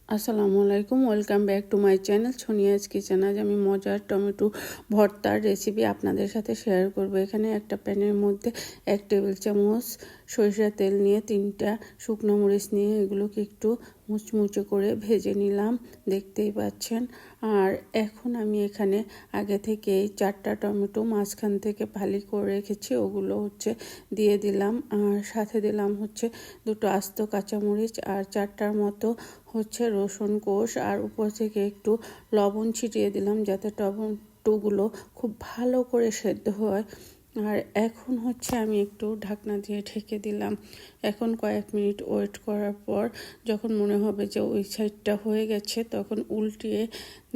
আসসালামু আলাইকুম, welcome back to my channel Sonia's kitchen. আজ আমি মজার টমেটো ভর্তার রেসিপি আপনাদের সাথে শেয়ার করব। এখানে একটা প্যানের মধ্যে 1 টেবিল চামচ সরিষার তেল নিয়ে 3টা শুকনো মরিচ নিয়ে এগুলোকে একটু মুচমুচে করে ভেজে নিলাম, দেখতেই পাচ্ছেন। আর এখন আমি এখানে আগে থেকে 4টা টমেটো মাঝখান থেকে ফালি করে রেখেছি, ওগুলো দিয়ে দিলাম। আর সাথে দিলাম 2টো আস্ত কাঁচামরিচ আর 4টার মতো রসুন কোষ, আর উপর থেকে একটু লবণ ছিটিয়ে দিলাম যাতে টমেটোগুলো খুব ভালো করে সেদ্ধ হয়। আর এখন আমি একটু ঢাকনা দিয়ে ঢেকে দিলাম। এখন কয়েক মিনিট ওয়েট করার পর যখন মনে হবে যে ওই সাইডটা হয়ে গেছে তখন উল্টিয়ে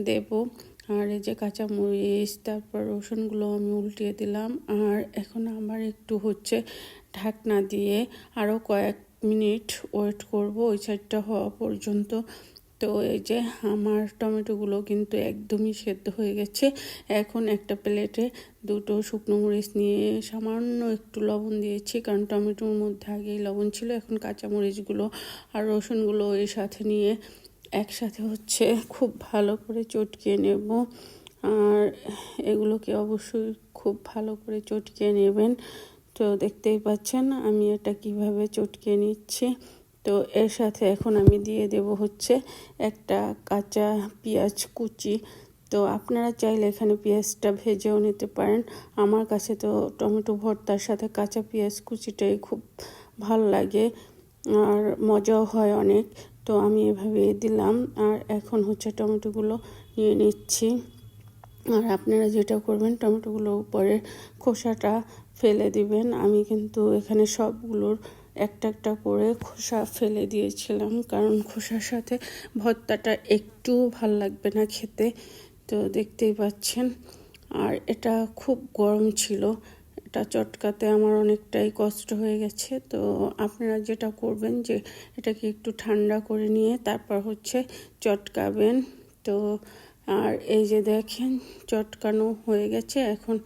দেব। আর এই যে কাঁচামরিচ তারপর রসুনগুলো আমি উল্টিয়ে দিলাম। আর এখন আমার একটু ঢাকনা দিয়ে আরও কয়েক মিনিট ওয়েট করব ওই সাইডটা হওয়া পর্যন্ত। তো এই যে আমার টমেটোগুলো কিন্তু একদমই সেদ্ধ হয়ে গেছে। এখন একটা প্লেটে 2টো শুকনো মরিচ নিয়ে সামান্য একটু লবণ দিয়েছি, কারণ টমেটোর মধ্যে আগেই লবণ ছিল। এখন কাঁচামরিচগুলো আর রসুনগুলো এর সাথে নিয়ে একসাথে খুব ভালো করে চটকিয়ে নেব। আর এগুলোকে অবশ্যই খুব ভালো করে চটকিয়ে নেবেন। তো দেখতেই পাচ্ছেন আমি এটা কিভাবে চটকিয়ে নিচ্ছি। তো এর সাথে এখন আমি দিয়ে দেব একটা কাঁচা পেঁয়াজ কুচি। তো আপনারা চাইলে এখানে পেঁয়াজটা ভেজেও নিতে পারেন। আমার কাছে তো টমেটো ভর্তার সাথে কাঁচা পেঁয়াজ কুচিটাই খুব ভালো লাগে আর মজাও হয় অনেক। তো আমি এভাবে দিলাম। আর এখন টমেটোগুলো নিয়ে নিচ্ছি। আর আপনারা যেটা করবেন, টমেটোগুলো উপরে খোসাটা ফেলে দিবেন। আমি কিন্তু এখানে সবগুলোর একটা একটা করে খোসা ফেলে দিয়েছিলাম, কারণ খোসার সাথে ভর্তাটা একটু ভাল লাগবে না খেতে। তো দেখতেই পাচ্ছেন। আর এটা খুব গরম ছিল, এটা চটকাতে আমার অনেকটাই কষ্ট হয়ে গেছে। তো আপনারা যেটা করবেন যে এটাকে একটু ঠান্ডা করে নিয়ে তারপর চটকাবেন। তো আর এই যে দেখেন চটকানো হয়ে গেছে। এখন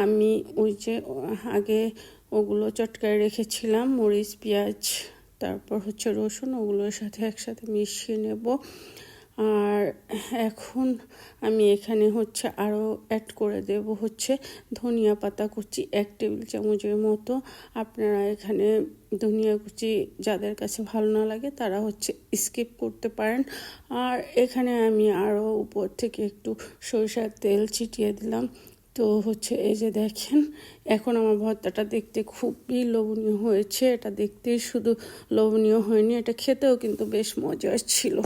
আমি ওই যে আগে ওগুলো চটকায় রেখেছিলাম মরিচ পেঁয়াজ তারপর রসুন, ওগুলোর সাথে একসাথে মিশিয়ে নেব। আর এখন আমি এখানে আরও অ্যাড করে দেব ধনিয়া পাতা কুচি 1 টেবিল চামচের মতো। আপনারা এখানে ধনিয়া কুচি যাদের কাছে ভালো না লাগে তারা স্কিপ করতে পারেন। আর এখানে আমি আরও উপর থেকে একটু সরিষার তেল ছিটিয়ে দিলাম। তো এই যে দেখেন এখন আমার ভর্তাটা দেখতে খুবই লোভনীয় হয়েছে। এটা দেখতেই শুধু লোভনীয় হয়নি, এটা খেতেও কিন্তু বেশ মজার ছিল।